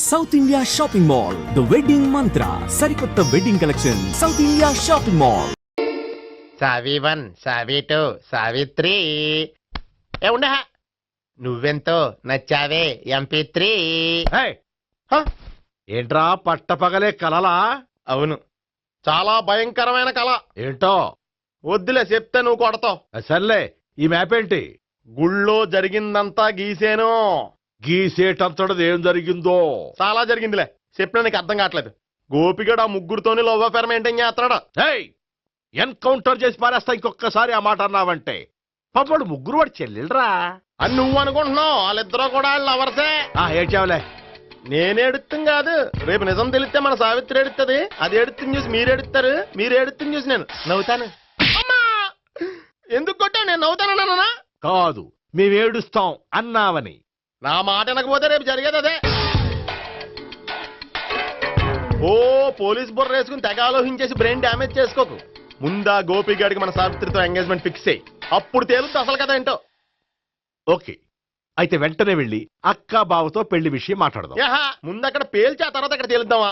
South India shopping mall the wedding Mantra సరికొత్త wedding collection South India shopping mall. సావి 1 సావి 2 సావిత్రి ఏ ఉండ నువ్వెంతో నచ్చావే MP3. ఏంట్రా పట్టపగలే కలలా? అవును, చాలా భయంకరమైన కళ. ఏంటో వద్దులే చెప్తే నువ్వు కొడతావు. సర్లే, ఈ మ్యాప్ ఏంటి? గుళ్ళో జరిగిందంతా గీసేను. గీసేటంతటది ఏం జరిగిందో? చాలా జరిగిందిలే, చెప్పినా నీకు అర్థం కావట్లేదు. గోపిగడు ఆ ముగ్గురుతోని లవ్ అఫేర్ మెయింటైన్ చేస్తున్నాడు. ఎన్కౌంటర్ చేసి పారేస్తా ఇంకొకసారి ఆ మాట అన్నావంటే. పాపడు ముగ్గురు వాడు చెల్లెలరా అని నువ్వు అనుకుంటున్నావు, వాళ్ళిద్దరూ కూడా లవర్సే. ఏడ్చావులే. నేనేడుతుంది కాదు, రేపు నిజం తెలిస్తే మన సావిత్రి ఎడుతుంది. అది ఎడుతుంది చూసి మీరు ఎడుతారు, మీరు ఎడుతుంది చూసి నేను నవ్వుతాను. అమ్మా, ఎందుకు కొట్టావు? నేను నవ్వుతానన్నా కాదు, మేమేడుస్తాం అన్నావని. నా మాట వినకపోతే రేపు జరిగేది అదే. ఓ పోలీస్ బుర్ర వేసుకుని తెగ ఆలోచించేసి బ్రెయిన్ డ్యామేజ్ చేసుకోకు. ముందా గోపిగాడికి మన సావిత్రితో ఎంగేజ్మెంట్ ఫిక్స్ అయ్యి అప్పుడు తేలుతుంది అసలు కదా ఏంటో. ఓకే, అయితే వెంటనే వెళ్ళి అక్క బావతో పెళ్లి విషయం మాట్లాడదాం. ముందు అక్కడ పేల్చి ఆ తర్వాత అక్కడ తేలుద్దామా?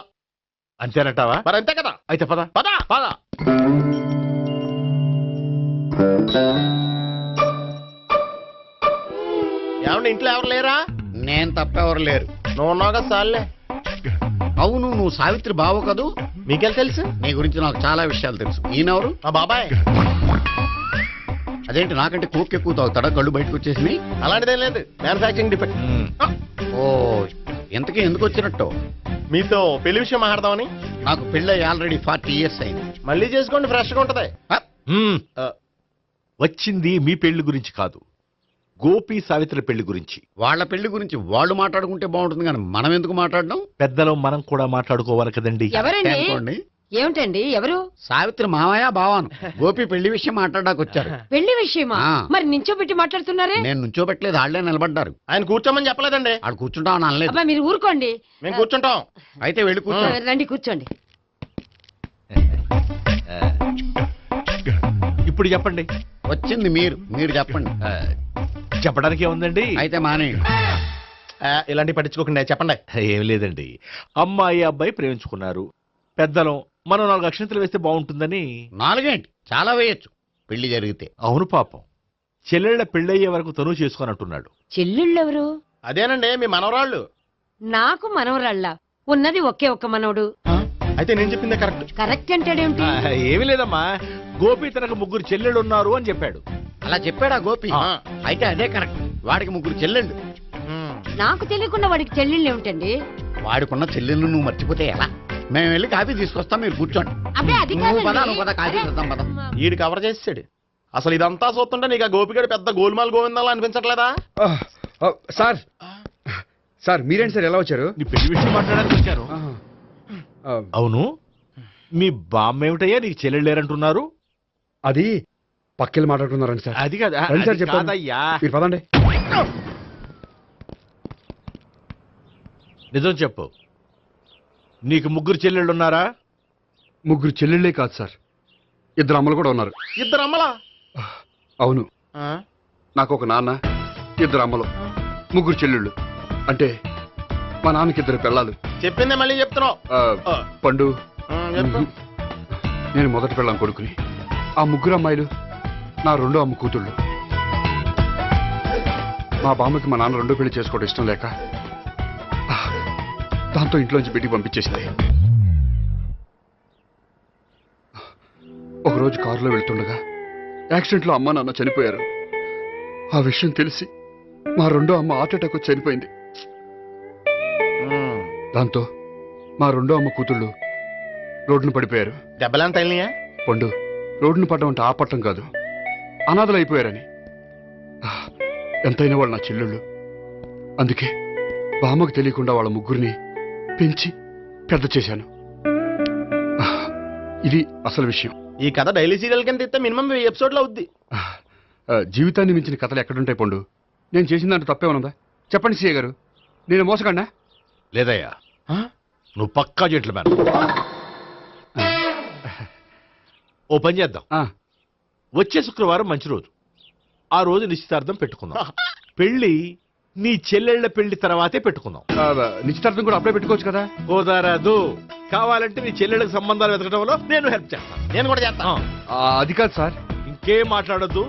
అంతేనంటావా? మరి అంతే కదా. అయితే పద పద పద. ఏమండి, ఇంట్లో ఎవరు లేరా? నేను తప్పెవరు లేరు. నువ్వు ఉన్నావు కదా సార్లే. అవును, నువ్వు సావిత్రి బావు కదూ? మీకెళ్ళి తెలుసు? నీ గురించి నాకు చాలా విషయాలు తెలుసు. ఈయనెవరు? మా బాబాయ్. అదేంటి, నాకంటే కోక్ ఎక్కువ తాగుతాడా? కళ్ళు బయటకు వచ్చేసి. అలాంటిదేం లేదు, మ్యానుఫాక్చరింగ్ డిఫెక్ట్. ఓ, ఇంతకీ ఎందుకు వచ్చినట్టు? మీతో పెళ్లి విషయం మాట్లాడదామని. నాకు పెళ్ళి ఆల్రెడీ 40 years అయింది. మళ్ళీ చేసుకోండి, ఫ్రెష్ గా ఉంటది. వచ్చింది మీ పెళ్లి గురించి కాదు, గోపి సావిత్రి పెళ్లి గురించి. వాళ్ళ పెళ్లి గురించి వాళ్ళు మాట్లాడుకుంటే బాగుంటుంది, కానీ మనం ఎందుకు మాట్లాడడం? పెద్దలో మనం కూడా మాట్లాడుకోవాలి కదండి. అనుకోండి. ఏమిటండి ఎవరు? సావిత్రి మామయ్య బావాను. గోపి పెళ్లి విషయం మాట్లాడడానికి వచ్చారు. పెళ్లి విషయమా? ఆ. మరి నించోబెట్టి మాట్లాడుతున్నారే? నేను నుంచోబెట్టలేదు, వాళ్ళే నిలబడ్డారు. ఆయన కూర్చోమని చెప్పలేదండి. వాళ్ళు కూర్చుంటామని అనలేదు. అబ్బా మీరు ఊరుకోండి. మేము కూర్చుంటాం. అయితే వెళ్ళి కూర్చో. రండి కూర్చోండి. ఇప్పుడు చెప్పండి. వచ్చింది మీరు చెప్పండి. చెప్పడానికి ఏముందండి? అయితే మానేయండి. ఇలాంటివి పట్టించుకోకుండా చెప్పండి. ఏం లేదండి, అమ్మాయి అబ్బాయి ప్రేమించుకున్నారు. పెద్దలం మనం 4 అక్షంతలు వేస్తే బాగుంటుందని. 4 ఏంటి, చాలా వేయొచ్చు పెళ్లి జరిగితే. అవును, పాపం చెల్లెళ్ళ పెళ్ళయ్యే వరకు తను చేసుకోనంటున్నాడు. చెల్లెళ్ళెవరు? అదేనండి మీ మనవరాళ్ళు. నాకు మనవరాళ్ళ ఉన్నది ఒకే ఒక్క మనవడు. అయితే నేను చెప్పిందే కరెక్ట్. కరెక్ట్ అంటాడేమిటి? ఏమి లేదమ్మా, గోపి తనకు 3 చెల్లెళ్ళు ఉన్నారు అని చెప్పాడు. అలా చెప్పాడా గోపి? ఆ. అయితే అదే కరెక్ట్. వాడికి 3 చెల్లెళ్ళు. నాకు తెలియకుండా వాడికి చెల్లెళ్ళు ఏమిటండి? వాడికున్న చెల్లెళ్ళు నువ్వు మర్చిపోతే ఎలా? మేము వెళ్ళి కాఫీ తీసుకొస్తాం, మీరు కూర్చోండి. అబ్బే అది నువ్వు పద, కాదండి. నువ్వు పద, కాఫీ చేద్దాం పద. ఈడు కవర్ చేసాడు. అసలు ఇదంతా చూస్తుంటే నీకు ఆ గోపిగడు పెద్ద గోల్మాల్ గోవిందాలు అనిపించట్లేదా? సార్ సార్ మీరేంటి సార్ ఎలా వచ్చారు? నీ పెళ్లి విషయం మాట్లాడడానికి వచ్చాను. అవును, మీ బామ్మ ఏమిటయ్యా నీకు చెల్లెళ్ళు లేరంటున్నారు? అది పక్కెళ్ళి మాట్లాడుకున్నారండి సార్. అది కాదు, రండి సార్ అది చెప్తాను. కాదయ్యా. మీరు పదండి. నిజం చెప్పు, నీకు 3 చెల్లెళ్ళు ఉన్నారా? 3 చెల్లెళ్ళే కాదు సార్, 2 అమ్మలు కూడా ఉన్నారు. 2 అమ్మలా? అవును, నాకు ఒక నాన్న, 2 అమ్మలు, 3 చెల్లెళ్ళు. అంటే మా నాన్నకి 2 పిల్లలు. చెప్పిందే మళ్ళీ చెప్తున్నావు. పండు, చెప్పు. నేను మొదటి పిల్లం కొడుకుని. ఆ 3 అమ్మాయిలు నా 2వ అమ్మ కూతుళ్ళు. మా బామ్మకి మా నాన్న 2వ పెళ్లి చేసుకోవడం ఇష్టం లేక దాంతో ఇంట్లోంచి బిడ్డికి పంపించేసింది. ఒకరోజు కారులో వెళ్తుండగా యాక్సిడెంట్లో అమ్మ నాన్న చనిపోయారు. ఆ విషయం తెలిసి మా 2వ అమ్మ హార్ట్ అటాక్ వచ్చి చనిపోయింది. దాంతో మా 2వ అమ్మ కూతుళ్ళు రోడ్డును పడిపోయారు. దెబ్బలంత తగిలినాయా? పండు, రోడ్డును పడ్డం అంటే ఆపట్టం కాదు, అనాథలు అయిపోయారని. ఎంతైనా వాళ్ళు నా చెల్లెళ్ళు. అందుకే బామ్మకు తెలియకుండా వాళ్ళ 3 పెంచి పెద్ద చేశాను. ఇది అసలు విషయం. ఈ కథ డైలీ సీరియల్ కింద ఇస్తే మినిమం 10 ఎపిసోడ్లు అవుద్ది. జీవితాన్ని మించిన కథలు ఎక్కడుంటాయి పండు? నేను చేసిన దాంట్లో తప్పేమనుందా? చెప్పండి సీఏ గారు, నేను మోసగండా? లేదయ్యా, నువ్వు పక్కా చెట్లు మేన. ఓ పని చేద్దాం, వచ్చే శుక్రవారం మంచి రోజు. ఆ రోజు నిశ్చితార్థం పెట్టుకుందాం. పెళ్లి నీ చెల్లెళ్ళ పెళ్లి తర్వాతే పెట్టుకుందాం. నిశ్చితార్థం కూడా అప్పుడే పెట్టుకోవచ్చు కదా. కుదరదు. కావాలంటే నీ చెల్లెళ్ళకి సంబంధాలు వెతకడంలో నేను హెల్ప్ చేస్తాను. నేను కూడా చేస్తాను. అది కాదు సార్. ఇంకేం మాట్లాడొద్దు.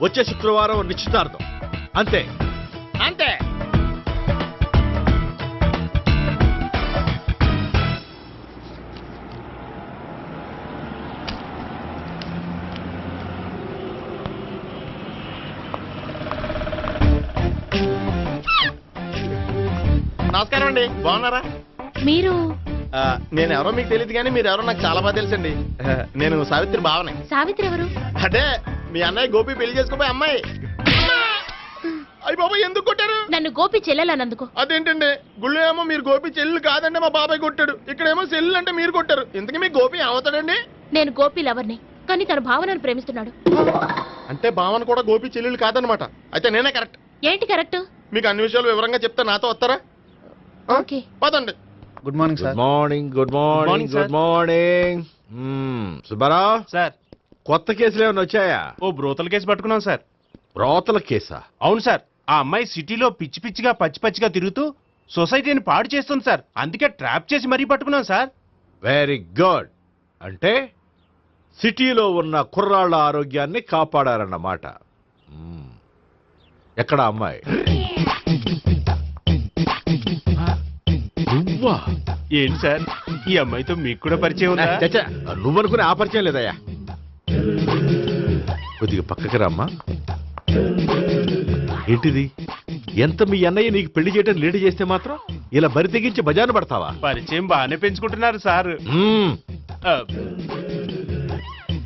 వచ్చే శుక్రవారం నిశ్చితార్థం. అంతే. అంతే. నమస్కారం అండి, బాగున్నారా? మీరు నేను ఎవరో మీకు తెలియదు కానీ మీరు ఎవరో నాకు చాలా బాగా తెలుసండి. నేను సావిత్రి భావనే. సావిత్రి ఎవరు? అంటే మీ అన్నయ్య గోపి పెళ్లి చేసుకోపోయి అమ్మాయి. అయ్యి బాబాయ్, ఎందుకు కొట్టారు? నన్ను గోపి చెల్లెలన్నందుకు. అదేంటండి, గుళ్ళు ఏమో మీరు గోపి చెల్లు కాదంటే మా బాబాయ్ కొట్టాడు, ఇక్కడేమో చెల్లు అంటే మీరు కొట్టారు. ఇంతకీ మీ గోపి ఏమవుతాడండి? నేను గోపి లవర్ని, కానీ తన భావనను ప్రేమిస్తున్నాడు. అంటే భావన కూడా గోపి చెల్లెలు కాదనమాట. అయితే నేనే కరెక్ట్. ఏంటి కరెక్ట్? మీకు అన్ని విషయాలు వివరంగా చెప్తే నాతో వస్తారా? ఓకే. పదండి. Good morning good morning. Good morning. Good morning. Subbarao sir, కొత్త కేసులు ఏమైనా వచ్చాయా? ఓ బ్రోతల కేసు పట్టుకున్నాం సార్. రోతల కేసా? అవును సార్, ఆ అమ్మాయి సిటీలో పిచ్చి పిచ్చిగా పచ్చి పచ్చిగా తిరుగుతూ సొసైటీని పాడు చేస్తుంది సార్. అందుకే ట్రాప్ చేసి మరీ పట్టుకున్నాం సార్. Very good. అంటే సిటీలో ఉన్న కుర్రాళ్ళ ఆరోగ్యాన్ని కాపాడారన్నమాట. ఎక్కడ అమ్మాయి? నువ్వా? ఏంటి సార్, ఈ అమ్మాయితో మీకు కూడా పరిచయం ఉందా? చచ్చా, నువ్వనుకునే ఆ పరిచయం లేదయ్యా. కొద్దిగా పక్కకి రమ్మా. ఏంటిది? ఎంత మీ అన్నయ్య నీకు పెళ్లి చేయడం లేట్ చేస్తే మాత్రం ఇలా బరి తెగించి బజారు పడతావా? పరిచయం బాగానే పెంచుకుంటున్నారు సార్. ఆ,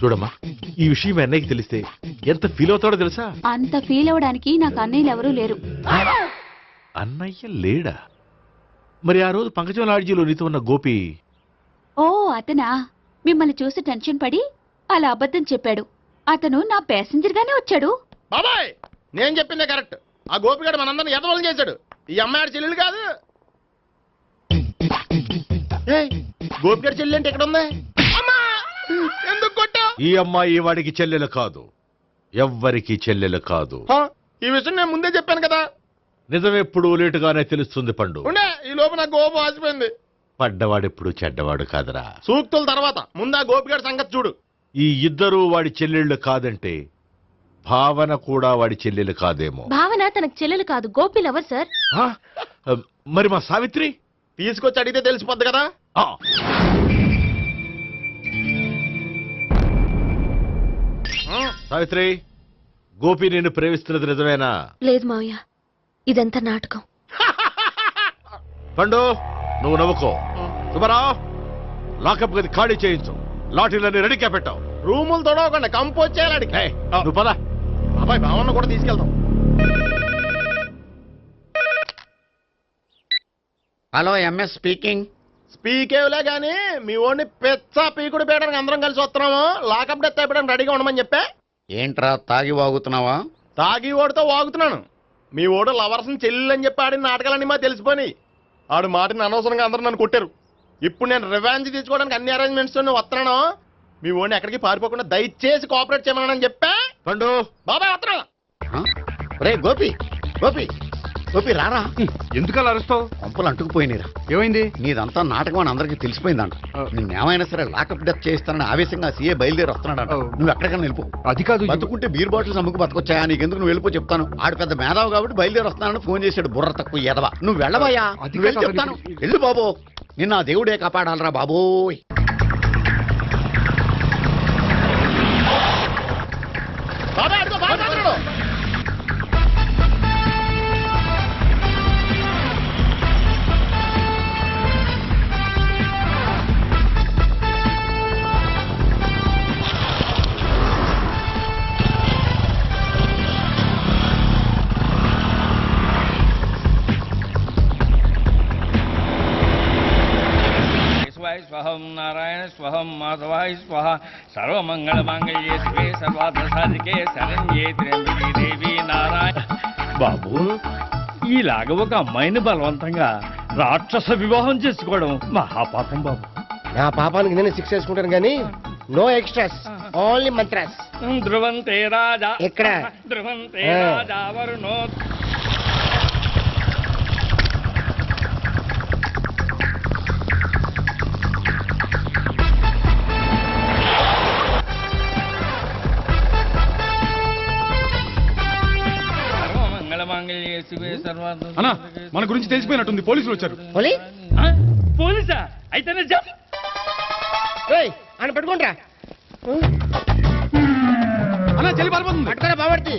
చూడమ్మా, ఈ విషయం మీ అన్నయ్యకి తెలిస్తే ఎంత ఫీల్ అవుతాడో తెలుసా? అంత ఫీల్ అవడానికి నాకు అన్నయ్యలు ఎవరూ లేరు. అన్నయ్య లేడా? మరి ఆ రోజు పంకజం లాడ్జీలో నీతో ఉన్న గోపి? ఓ అతనా? మిమ్మల్ని చూసి టెన్షన్ పడి అలా అబద్ధం చెప్పాడు. అతను నా ప్యాసింజర్ గానే వచ్చాడు. బాబాయ్, నేను చెప్పిందే కరెక్ట్. ఆ గోపిగాడు మనందరిని ఎదవలం చేశాడు. ఈ అమ్మాయి చెల్లెలు కాదు. గోపిగాడి చెల్లి అంటే ఎక్కడ ఉంది? అమ్మా! ఎందుకు కొట్టా? ఈ అమ్మాయి వాడికి చెల్లెలు కాదు. ఎవ్వరికి చెల్లెలు కాదు. ఈ విషయం నేను ముందే చెప్పాను కదా. నిజమెప్పుడు లేటుగానే తెలుస్తుంది పండు. ఉండే, ఈ లోపు నా గోపు ఆసిపోయింది. పడ్డవాడెప్పుడు చెడ్డవాడు కాదురా. సూక్తుల తర్వాత ముందు ఆ గోపిగాడి సంగతి చూడు. ఈ ఇద్దరూ వాడి చెల్లెళ్ళు కాదంటే భావన కూడా వాడి చెల్లెలు కాదేమో. భావన తనకు చెల్లెలు కాదు, గోపి లవర్ సార్. ఆ? మరి మా సావిత్రి? తీసుకొచ్చి అడిగితే తెలిసిపోద్ది కదా. ఆ. సావిత్రి, గోపి నేను ప్రేమిస్తున్నది నిజమేనా? లేదు మావయ్య, ఇదంతా నాటకం. పండు, నువ్వు నవ్వుకో. సుబ్బారావు, లాకప్ గది ఖాళీ చేయించు. లాఠీలన్నీ రెడీగా పెట్టావు. రూములు తొడవకుండా కంపోజ్ చేయాలి అడిగి. ఏయ్, నువ్వు పద. అబ్బాయి భావన కూడా తీసుకెళ్తాం. Hello, MS speaking. స్పీకేవ్లే గానీ మీ ఓడిని పెచ్చ పీకుడు పేయడానికి అందరం కలిసి వస్తున్నాము. లాకప్ డెత్ అయిపోయడానికి రెడీగా ఉండమని చెప్పే. ఏంట్రా తాగి వాగుతున్నావా? తాగి ఓడితో వాగుతున్నాను. మీ ఓడు లవర్స్ని చెల్లెలు అని చెప్పి ఆడిన నాటకాలన్నీ మా తెలిసిపోయి ఆడు మాటని అనవసరంగా అందరూ నన్ను కొట్టారు. ఇప్పుడు నేను రివెంజ్ తీసుకోవడానికి అన్ని అరేంజ్మెంట్స్ వస్తున్నాను. మీ ఓడిని ఎక్కడికి పారిపోకుండా దయచేసి కోఆపరేట్ చేయమని చెప్పా. పండు, బాబాయ్ వస్తున్నా. రే గోపి, గోపి, గోపి రారా. ఎందుకలా అరుస్తావు? పంపులు అంటుకుపోయినరా. ఏమైంది? నీదంతా నాటకం అని అందరికీ తెలిసిపోయిందంట. నిన్నేమైనా సరే లాకప్ డెత్ చేస్తానని ఆవేశంగా సీఏ బయలుదేరి వస్తున్నాడంట. నువ్వు ఎక్కడికైనా వెళ్ళిపో. అది కాదు. బతుకుంటే బీర్ బాటిల్స్ అమ్ముకు బతకొచ్చాయా? నీకెందుకు, నువ్వు వెళ్ళిపో చెప్తాను. ఆడు పెద్ద మేధావు కాబట్టి బయలుదేరి వస్తానని ఫోన్ చేశాడు. బుర్ర తక్కువ ఎదవా. నువ్వు వెళ్ళవయ్యా. అది నువ్వు వెళ్ళి కాదు. చెప్తాను. వెళ్ళు బాబో, నిన్న ఆ దేవుడే కాపాడాలరా బాబోయ్. బాబాయ్ అడుగు, బాబాయ్ అడుగు. స్వహం నారాయణ స్వహం మాధవాయ స్వహ సర్వమంగళ మాంగళ్యే శివే సర్వార్థ సాధికే శరణ్యే త్ర్యంబకే దేవి నారాయణ. బాబు, ఇలాగ ఒక అమ్మాయిని బలవంతంగా రాక్షస వివాహం చేసుకోవడం మహాపాపం బాబు. నా పాపానికి నేను శిక్ష వేసుకుంటాను కానీ నో ఎక్స్ట్రాస్, ఓన్లీ మంత్రాస్. ధ్రువంతే రాజా ఎక్కడ? ధ్రువంతే రాజా వరుణో. అన్నా మన గురించి తెలిసిపోయినట్టుంది పోలీసులు వచ్చారు. పోలీసా అయితేనే అని పెట్టుకుంటా అన్నా చెల్లి పారిపోతుంది. పట్టుకురా బాబర్తి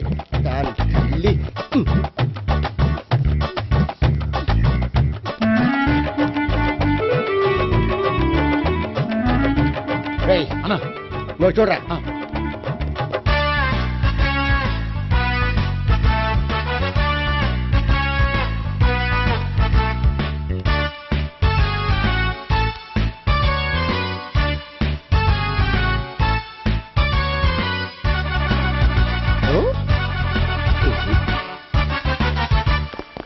అన్నా నువ్వు చూడరా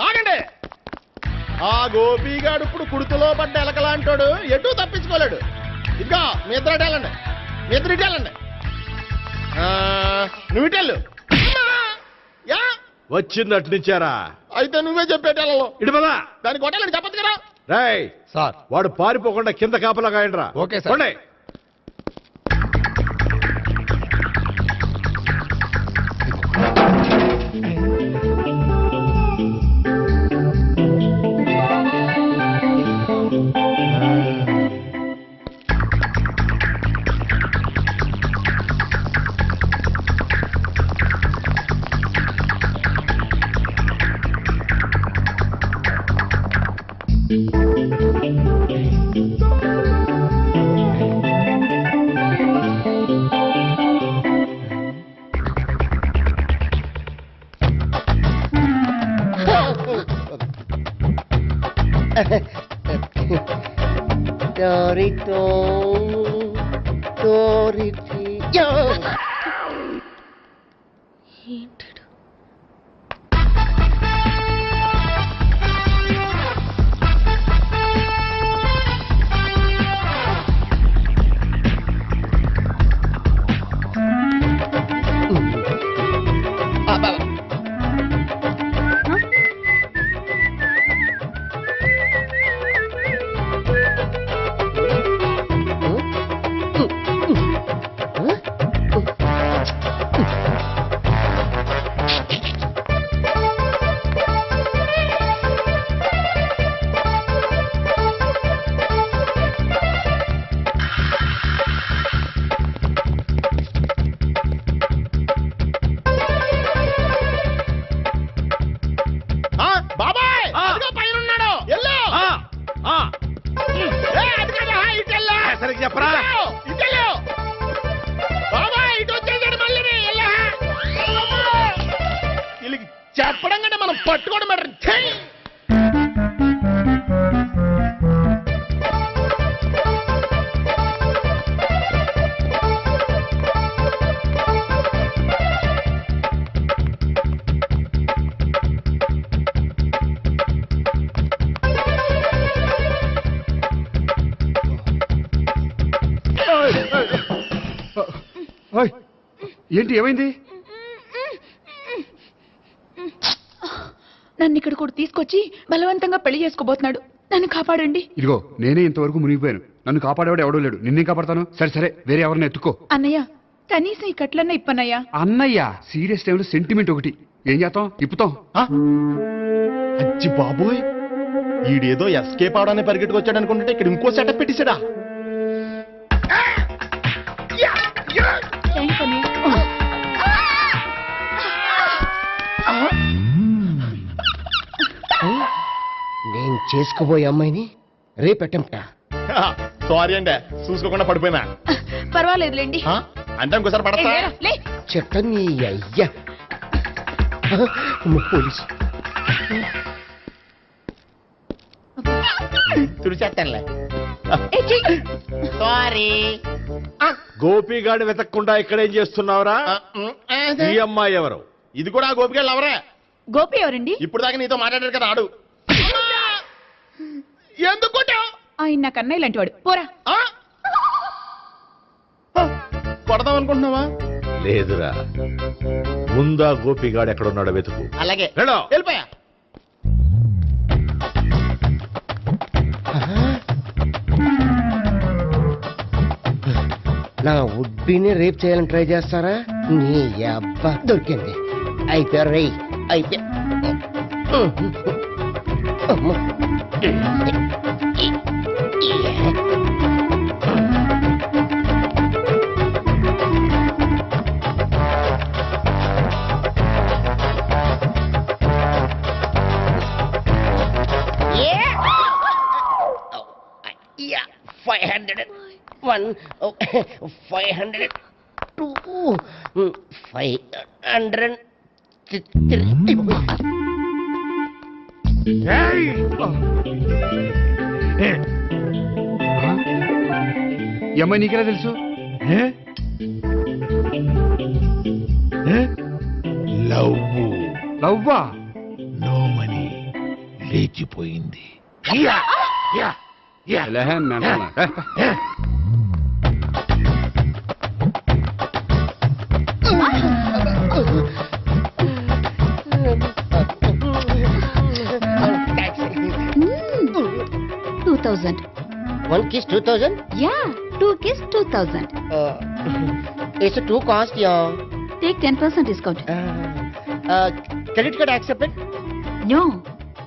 ఆగండి. ఆ గోపిగాడు ఇప్పుడు కుడుతులో పడ్డ ఎలకలాంటాడు, ఎటు తప్పించుకోలేడు. ఇదిగా మీ ఇద్దరు ఇటు వెళ్ళండి, మీ ఇద్దరు ఇటు వెళ్ళండి. నువ్వు ఇటు వెళ్ళు. యా వచ్చింది అటు నుంచారా? అయితే నువ్వే చెప్పేటెళ్ళలో ఇటు పదా. దాన్ని కొట్టాలని చెప్పచ్చు కదా. రేయ్ సార్ వాడు పారిపోకుండా కింద కాపలా కాయండిరా. Okay sir. పోండి. బాబాయ్ పైన ఉన్నాడు. ఎల్లో సరిగ్గా చెప్పరా? ఇటెల్లో బాబాయ్ ఇటు వచ్చేసాడు మళ్ళీ. వీళ్ళకి చెప్పడం కంటే మనం పట్టుకోవడం బెటర్. ఓయ్, ఏంటి ఏమైంది? నన్ను ఇక్కడ కూడా తీసుకొచ్చి బలవంతంగా పెళ్లి చేసుకోబోతున్నాడు. నన్ను కాపాడండి. ఇదిగో నేనే ఇంతవరకు మునిగిపోయాను. నన్ను కాపాడేవాడు ఎవడో లేడు. నిన్నే కాపాడతాను. సరే సరే వేరే ఎవరిని ఎత్తుకో. అన్నయ్య కనీసం ఈ కట్లన్నా ఇప్పనయ్యా. అన్నయ్య సీరియస్ టైంలో సెంటిమెంట్ ఒకటి. ఏం చేస్తాం? ఇప్పుతాం. అచ్చి బాబోయ్, ఈడేదో ఎస్కేప్ అవడానికి పరిగెట్టుకొచ్చాడు అనుకుంటే ఇక్కడ ఇంకో సెటప్ పెట్టేశాడా. థ్యాంక్స్ అన్నయ్య. నేను చేసుకోబోయే అమ్మాయిని రేపెట్టంట. సారీ అండి, చూసుకోకుండా పడిపోయినా. పర్వాలేదులేండి. అంటే ఇంకోసారి పడతా. చెట్ట నీ అయ్యా పోలీసు తుడిచేస్తానులే. సారీ. గోపిగాడు వెతకకుండా ఇక్కడేం చేస్తున్నావురా? ఈ అమ్మాయి ఎవరు? ఇది కూడా గోపిగాళ్ళు ఎవరే? గోపి ఎవరండి? ఇప్పుడు దాకా నీతో మాట్లాడారు కదా ఆడు. ఎందుకు కొట్టావు? ఆయన నాకు అన్నయ్య లాంటి వాడు. పోరా. కొడదాం అనుకుంటున్నావా? లేదురా, ముందా గోపిగాడు ఎక్కడున్నాడో వెతుకు. అలాగే వెళ్ళు. వెళ్ళిపోయా. నా ఉడ్బీని రేప్ చేయాలని ట్రై చేస్తారా? నీ అబ్బా దొరికింది. అయిపోయారు రై. అయిపోయా. అమ్మ. Yeah, 500. 1, 500. 2, 500. 3. ఈ అమ్మాయి నీకెలా తెలుసు లవ్వా నోమని లేచిపోయింది. Hmm. 2000. 1 kiss 2000. Yeah, 2 kiss 2000. It's a 2 cost, yeah. Take 10% discount. Credit card accepted. No.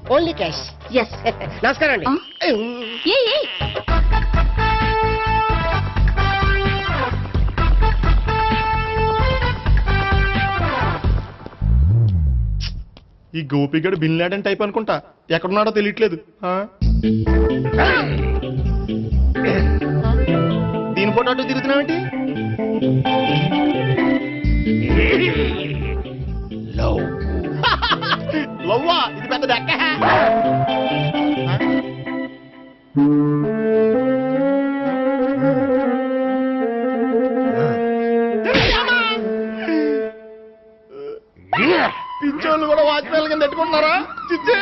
Only cash. Yes. నమస్కారం అండి. Hey. ఈ గోపిగడు బిన్ లాడెన్ టైప్ అనుకుంటా, ఎక్కడున్నాడో తెలియట్లేదు. ఆ? దీని ఫోటో అటు తిరుగుతున్నావేంటి? లవ్వా, ఇది పెద్ద దక్క. పిచ్చోళ్ళు కూడా వాచ్మెన్ కింద పెట్టుకుంటున్నారా? చిచ్చే